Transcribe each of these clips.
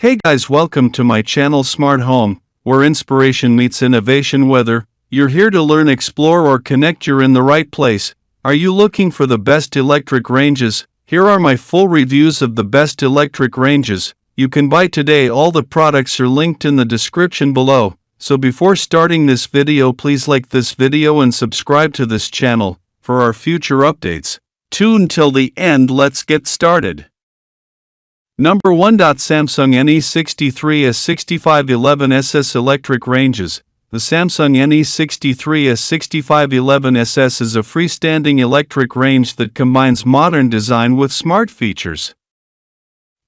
Hey guys, welcome to my channel Smart Home, where inspiration meets innovation. Whether you're here to learn, explore, or connect, you're in the right place. Are you looking for the best electric ranges? Here are my full reviews of the best electric ranges you can buy today. All the products are linked in the description below. So before starting this video, please like this video and subscribe to this channel for our future updates. Tune till the end. Let's get started. Number 1. Samsung NE63S6511SS Electric Ranges. The Samsung NE63S6511SS is a freestanding electric range that combines modern design with smart features.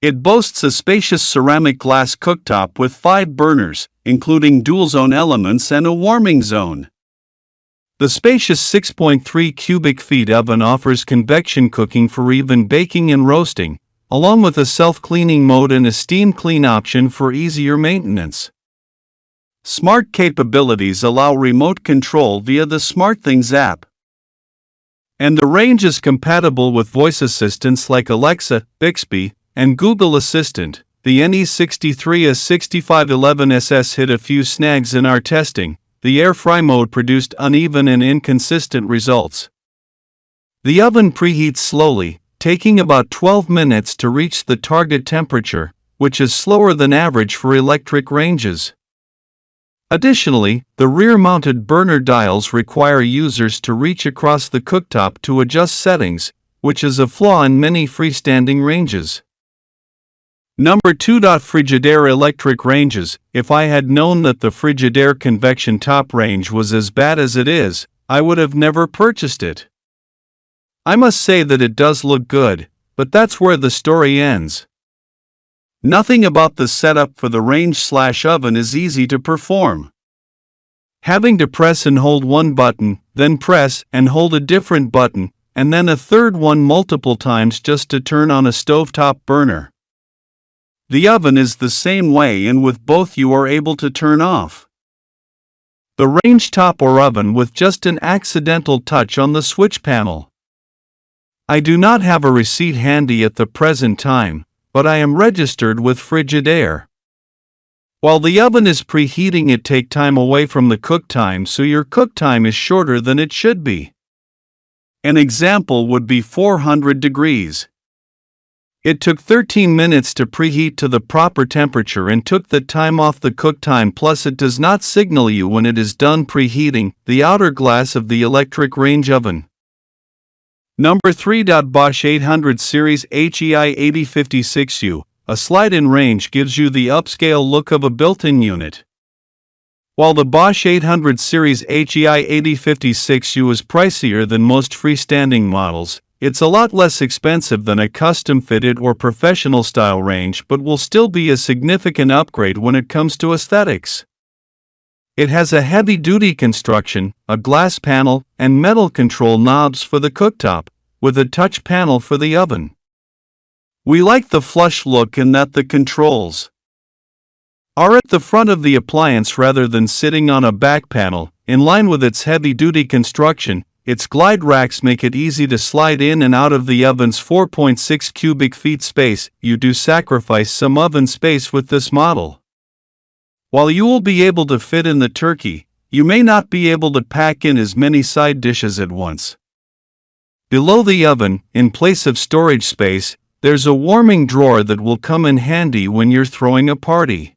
It boasts a spacious ceramic glass cooktop with 5 burners, including dual-zone elements and a warming zone. The spacious 6.3 cubic feet oven offers convection cooking for even baking and roasting, along with a self-cleaning mode and a steam clean option for easier maintenance. Smart capabilities allow remote control via the SmartThings app. And the range is compatible with voice assistants like Alexa, Bixby, and Google Assistant. The NE63S6511SS hit a few snags in our testing. The air fry mode produced uneven and inconsistent results. The oven preheats slowly, taking about 12 minutes to reach the target temperature, which is slower than average for electric ranges. Additionally, the rear-mounted burner dials require users to reach across the cooktop to adjust settings, which is a flaw in many freestanding ranges. Number 2. Frigidaire Electric Ranges. If I had known that the Frigidaire convection top range was as bad as it is, I would have never purchased it. I must say that it does look good, but that's where the story ends. Nothing about the setup for the range/oven is easy to perform. Having to press and hold one button, then press and hold a different button, and then a third one multiple times just to turn on a stovetop burner. The oven is the same way, and with both you are able to turn off the range top or oven with just an accidental touch on the switch panel. I do not have a receipt handy at the present time, but I am registered with Frigidaire. While the oven is preheating, it takes time away from the cook time, so your cook time is shorter than it should be. An example would be 400 degrees. It took 13 minutes to preheat to the proper temperature and took the time off the cook time, plus it does not signal you when it is done preheating the outer glass of the electric range oven. Number 3. Bosch 800 Series HEI 8056U. A slide-in range gives you the upscale look of a built-in unit. While the Bosch 800 Series HEI 8056U is pricier than most freestanding models, it's a lot less expensive than a custom-fitted or professional-style range, but will still be a significant upgrade when it comes to aesthetics. It has a heavy-duty construction, a glass panel, and metal control knobs for the cooktop, with a touch panel for the oven. We like the flush look in that the controls are at the front of the appliance rather than sitting on a back panel. In line with its heavy-duty construction, its glide racks make it easy to slide in and out of the oven's 4.6 cubic feet space. You do sacrifice some oven space with this model. While you will be able to fit in the turkey, you may not be able to pack in as many side dishes at once. Below the oven, in place of storage space, there's a warming drawer that will come in handy when you're throwing a party.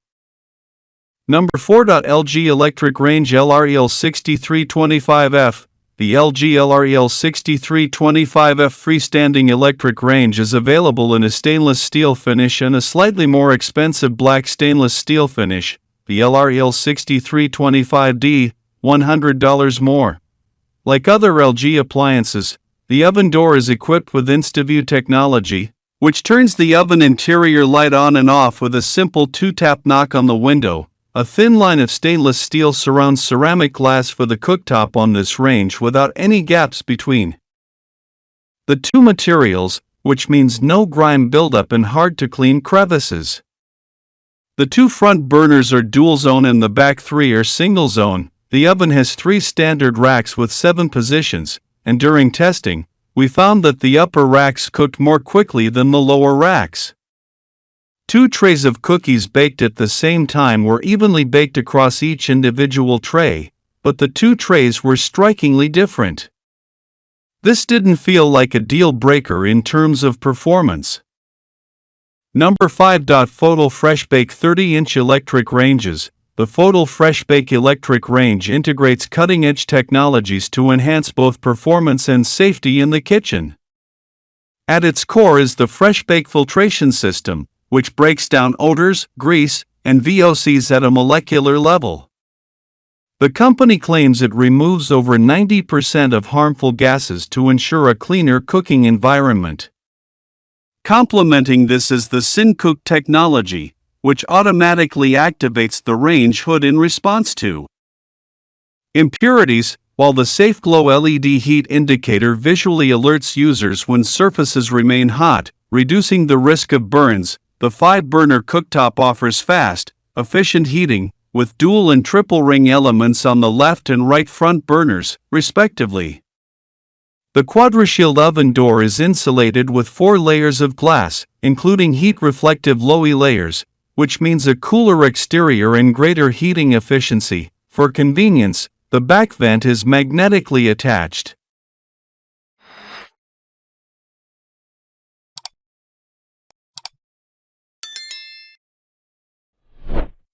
Number 4. LG Electric Range LREL6325F. The LG LREL6325F freestanding electric range is available in a stainless steel finish and a slightly more expensive black stainless steel finish. The LREL6325D, $100 more. Like other LG appliances, the oven door is equipped with InstaView technology, which turns the oven interior light on and off with a simple 2-tap knock on the window. A thin line of stainless steel surrounds ceramic glass for the cooktop on this range without any gaps between the two materials, which means no grime buildup and hard-to-clean crevices. The 2 front burners are dual-zone and the back 3 are single-zone. The oven has 3 standard racks with 7 positions, and during testing, we found that the upper racks cooked more quickly than the lower racks. 2 trays of cookies baked at the same time were evenly baked across each individual tray, but the 2 trays were strikingly different. This didn't feel like a deal breaker in terms of performance. Number 5. Fotile FreshBake 30-inch electric ranges. The Fotile FreshBake electric range integrates cutting-edge technologies to enhance both performance and safety in the kitchen. At its core is the FreshBake filtration system, which breaks down odors, grease, and VOCs at a molecular level. The company claims it removes over 90% of harmful gases to ensure a cleaner cooking environment. Complementing this is the SynCook technology, which automatically activates the range hood in response to impurities, while the SafeGlow LED heat indicator visually alerts users when surfaces remain hot, reducing the risk of burns. The 5-burner cooktop offers fast, efficient heating, with dual and triple ring elements on the left and right front burners, respectively. The QuadraShield oven door is insulated with 4 layers of glass, including heat-reflective low-E layers, which means a cooler exterior and greater heating efficiency. For convenience, the back vent is magnetically attached.